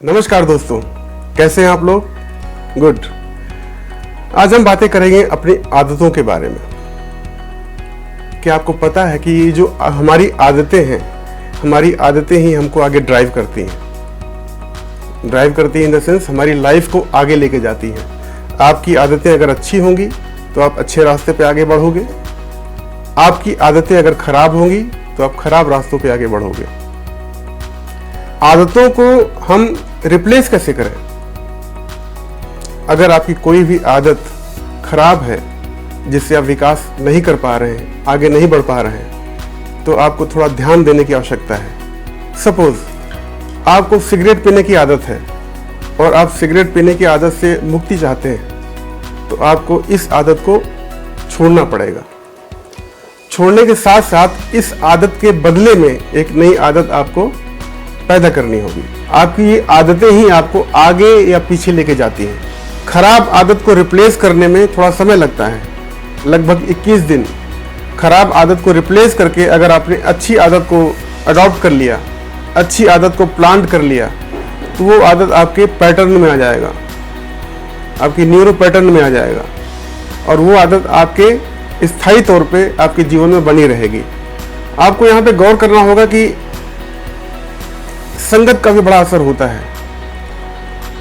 नमस्कार दोस्तों, कैसे हैं आप लोग? गुड। आज हम बातें करेंगे अपनी आदतों के बारे में। क्या आपको पता है कि ये जो हमारी आदतें हैं, हमारी आदतें ही हमको आगे ड्राइव करती हैं इन द सेंस हमारी लाइफ को आगे लेके जाती हैं। आपकी आदतें अगर अच्छी होंगी तो आप अच्छे रास्ते पे आगे बढ़ोगे। आपकी आदतें अगर खराब होंगी तो आप खराब रास्तों पे आगे बढ़ोगे। आदतों को हम रिप्लेस कैसे करें? अगर आपकी कोई भी आदत खराब है जिससे आप विकास नहीं कर पा रहे हैं, आगे नहीं बढ़ पा रहे हैं, तो आपको थोड़ा ध्यान देने की आवश्यकता है। सपोज आपको सिगरेट पीने की आदत है और आप सिगरेट पीने की आदत से मुक्ति चाहते हैं, तो आपको इस आदत को छोड़ना पड़ेगा। छोड़ने के साथ साथ इस आदत के बदले में एक नई आदत आपको पैदा करनी होगी। आपकी ये आदतें ही आपको आगे या पीछे लेके जाती हैं। खराब आदत को रिप्लेस करने में थोड़ा समय लगता है, लगभग 21 दिन। खराब आदत को रिप्लेस करके अगर आपने अच्छी आदत को अडॉप्ट कर लिया, अच्छी आदत को प्लांट कर लिया, तो वो आदत आपके पैटर्न में आ जाएगा, आपकी न्यूरो पैटर्न में आ जाएगा और वो आदत आपके स्थायी तौर पे आपके जीवन में बनी रहेगी। आपको यहाँ पे गौर करना होगा कि संगत का भी बड़ा असर होता है।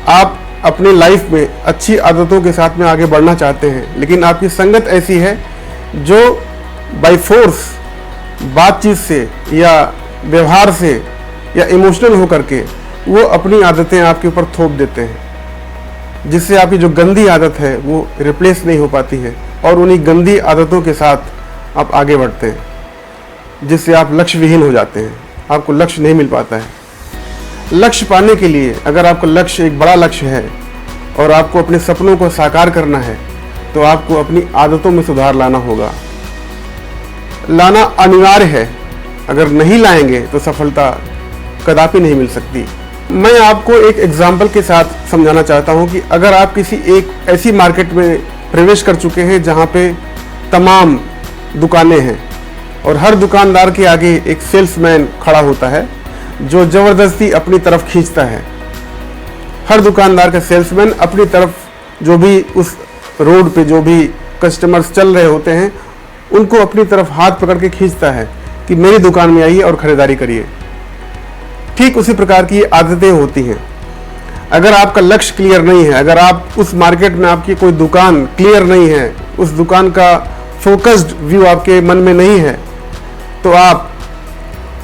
आप अपनी लाइफ में अच्छी आदतों के साथ में आगे बढ़ना चाहते हैं, लेकिन आपकी संगत ऐसी है जो बाय फोर्स बातचीत से या व्यवहार से या इमोशनल होकर के वो अपनी आदतें आपके ऊपर थोप देते हैं, जिससे आपकी जो गंदी आदत है वो रिप्लेस नहीं हो पाती है और उन्हीं गंदी आदतों के साथ आप आगे बढ़ते हैं, जिससे आप लक्ष्य विहीन हो जाते हैं। आपको लक्ष्य नहीं मिल पाता है। लक्ष्य पाने के लिए अगर आपका लक्ष्य एक बड़ा लक्ष्य है और आपको अपने सपनों को साकार करना है, तो आपको अपनी आदतों में सुधार लाना होगा। लाना अनिवार्य है। अगर नहीं लाएंगे तो सफलता कदापि नहीं मिल सकती। मैं आपको एक एग्जाम्पल के साथ समझाना चाहता हूं कि अगर आप किसी एक ऐसी मार्केट में प्रवेश कर चुके हैं जहां पे तमाम दुकानें हैं और हर दुकानदार के आगे एक सेल्समैन खड़ा होता है जो जबरदस्ती अपनी तरफ खींचता है। हर दुकानदार का सेल्समैन अपनी तरफ जो भी उस रोड पे जो भी कस्टमर्स चल रहे होते हैं उनको अपनी तरफ हाथ पकड़ के खींचता है कि मेरी दुकान में आइए और खरीदारी करिए। ठीक उसी प्रकार की ये आदतें होती हैं। अगर आपका लक्ष्य क्लियर नहीं है, अगर आप उस मार्केट में आपकी कोई दुकान क्लियर नहीं है, उस दुकान का फोकस्ड व्यू आपके मन में नहीं है, तो आप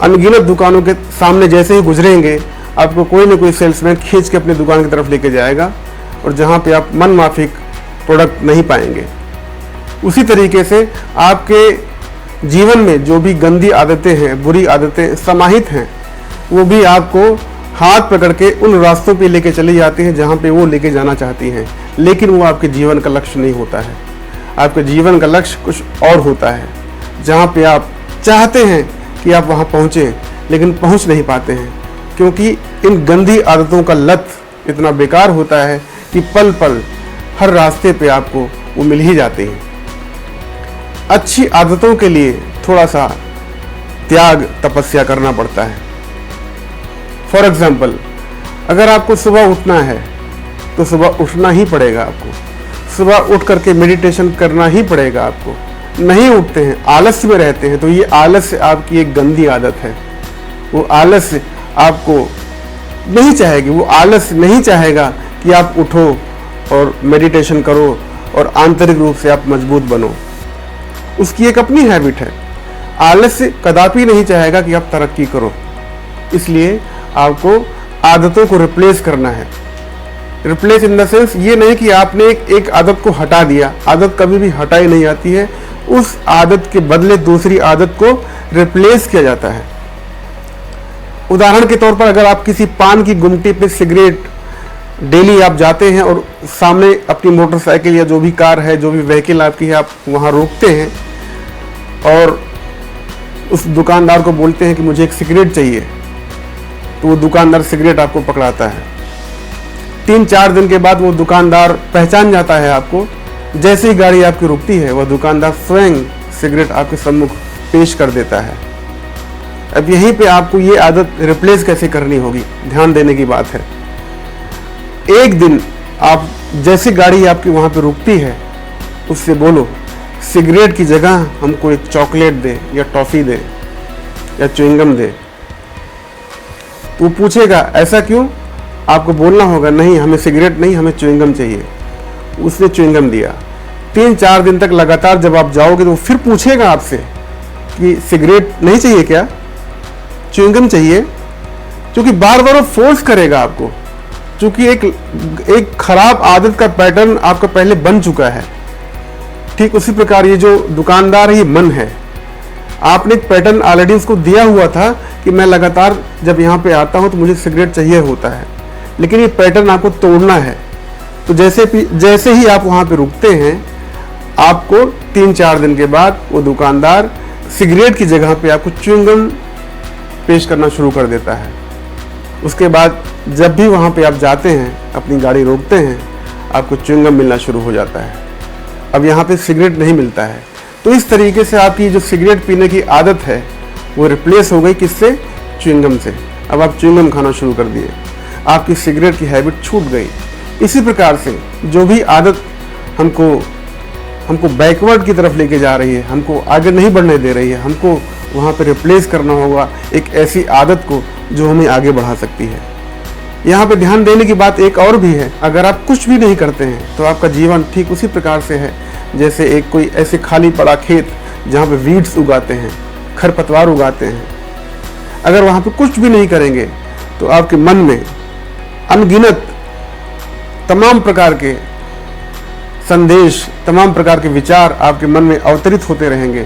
अनगिनत दुकानों के सामने जैसे ही गुजरेंगे आपको कोई ना कोई सेल्समैन खींच के अपनी दुकान की तरफ लेके जाएगा और जहां पे आप मन माफिक प्रोडक्ट नहीं पाएंगे। उसी तरीके से आपके जीवन में जो भी गंदी आदतें हैं, बुरी आदतें समाहित हैं, वो भी आपको हाथ पकड़ के उन रास्तों पे लेके चली जाती हैं जहां पे वो लेके जाना चाहती हैं, लेकिन वो आपके जीवन का लक्ष्य नहीं होता है। आपके जीवन का लक्ष्य कुछ और होता है, जहां पे आप चाहते हैं कि आप वहां पहुंचे लेकिन पहुंच नहीं पाते हैं, क्योंकि इन गंदी आदतों का लत इतना बेकार होता है कि पल पल हर रास्ते पे आपको वो मिल ही जाते हैं। अच्छी आदतों के लिए थोड़ा सा त्याग, तपस्या करना पड़ता है। फॉर एग्जाम्पल, अगर आपको सुबह उठना है तो सुबह उठना ही पड़ेगा। आपको सुबह उठ करके मेडिटेशन करना ही पड़ेगा। आपको नहीं उठते हैं, आलस्य में रहते हैं, तो ये आलस्य आपकी एक गंदी आदत है। वो आलस्य आपको नहीं चाहेगी, वो आलस्य नहीं चाहेगा कि आप उठो और मेडिटेशन करो और आंतरिक रूप से आप मजबूत बनो। उसकी एक अपनी हैबिट है। आलस्य कदापि नहीं चाहेगा कि आप तरक्की करो। इसलिए आपको आदतों को रिप्लेस करना है। रिप्लेस इन द सेंस ये नहीं कि आपने एक आदत को हटा दिया। आदत कभी भी हटाई नहीं जाती है, उस आदत के बदले दूसरी आदत को रिप्लेस किया जाता है। उदाहरण के तौर पर अगर आप किसी पान की गुमटी पे सिगरेट डेली आप जाते हैं और सामने अपनी मोटरसाइकिल या जो भी कार है, जो भी व्हीकल आपकी है, आप वहाँ रोकते हैं और उस दुकानदार को बोलते हैं कि मुझे एक सिगरेट चाहिए, तो वो दुकानदार सिगरेट आपको पकड़ाता है। 3-4 दिन के बाद वो दुकानदार पहचान जाता है आपको। जैसे ही गाड़ी आपकी रुकती है, वह दुकानदार स्वयं सिगरेट आपके सम्मुख पेश कर देता है। अब यहीं पे आपको ये आदत रिप्लेस कैसे करनी होगी, ध्यान देने की बात है। एक दिन आप जैसे गाड़ी आपकी वहाँ पे रुकती है, उससे बोलो सिगरेट की जगह हमको एक चॉकलेट दे या टॉफ़ी दे या च्युइंगम दे। वो पूछेगा ऐसा क्यों? आपको बोलना होगा नहीं हमें सिगरेट नहीं, हमें च्युइंगम चाहिए। उसने च्युइंगम दिया। 3-4 दिन तक लगातार जब आप जाओगे तो वो फिर पूछेगा आपसे कि सिगरेट नहीं चाहिए क्या, च्युइंगम चाहिए, क्योंकि बार बार वो फोर्स करेगा आपको, क्योंकि एक खराब आदत का पैटर्न आपका पहले बन चुका है। ठीक उसी प्रकार ये जो दुकानदार है, ये मन है। आपने एक पैटर्न ऑलरेडी उसको दिया हुआ था कि मैं लगातार जब यहाँ पे आता हूँ तो मुझे सिगरेट चाहिए होता है, लेकिन ये पैटर्न आपको तोड़ना है। तो जैसे ही आप वहाँ पे रुकते हैं, आपको 3-4 दिन के बाद वो दुकानदार सिगरेट की जगह पे आपको च्युइंगम पेश करना शुरू कर देता है। उसके बाद जब भी वहाँ पे आप जाते हैं, अपनी गाड़ी रोकते हैं, आपको च्युइंगम मिलना शुरू हो जाता है। अब यहाँ पे सिगरेट नहीं मिलता है। तो इस तरीके से आपकी जो सिगरेट पीने की आदत है वो रिप्लेस हो गई किससे? च्युइंगम से। अब आप च्युइंगम खाना शुरू कर दिए, आपकी सिगरेट की हैबिट छूट गई। इसी प्रकार से जो भी आदत हमको बैकवर्ड की तरफ लेके जा रही है, हमको आगे नहीं बढ़ने दे रही है, हमको वहाँ पे रिप्लेस करना होगा एक ऐसी आदत को जो हमें आगे बढ़ा सकती है। यहाँ पे ध्यान देने की बात एक और भी है, अगर आप कुछ भी नहीं करते हैं तो आपका जीवन ठीक उसी प्रकार से है जैसे एक कोई ऐसे खाली पड़ा खेत जहाँ पे वीड्स उगाते हैं, खरपतवार उगाते हैं। अगर वहाँ पे कुछ भी नहीं करेंगे तो आपके मन में अनगिनत तमाम प्रकार के संदेश, तमाम प्रकार के विचार आपके मन में अवतरित होते रहेंगे,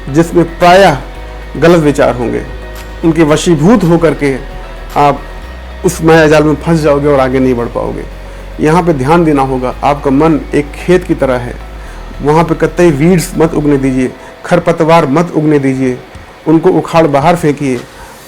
जिसमें प्रायः गलत विचार होंगे। उनके वशीभूत होकर के आप उस मायाजाल में फंस जाओगे और आगे नहीं बढ़ पाओगे। यहाँ पे ध्यान देना होगा, आपका मन एक खेत की तरह है, वहाँ पे कतई वीड्स मत उगने दीजिए, खरपतवार मत उगने दीजिए, उनको उखाड़ बाहर फेंकिए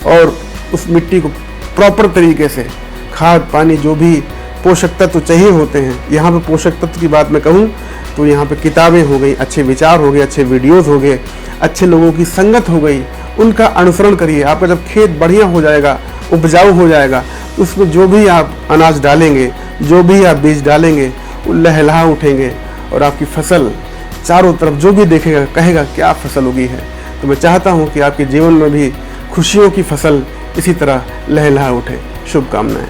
और उस मिट्टी को प्रॉपर तरीके से खाद पानी जो भी पोषक तत्व चाहिए होते हैं। यहाँ पे पोषक तत्व की बात मैं कहूँ तो यहाँ पे किताबें हो गई, अच्छे विचार हो गए, अच्छे वीडियोस हो गए, अच्छे लोगों की संगत हो गई, उनका अनुसरण करिए। आपका जब खेत बढ़िया हो जाएगा, उपजाऊ हो जाएगा, उसमें जो भी आप अनाज डालेंगे, जो भी आप बीज डालेंगे, वो लहलहा उठेंगे और आपकी फसल चारों तरफ जो भी देखेगा कहेगा क्या फसल उगी है। तो मैं चाहता हूँ कि आपके जीवन में भी खुशियों की फसल इसी तरह लहलहा उठे। शुभकामनाएं।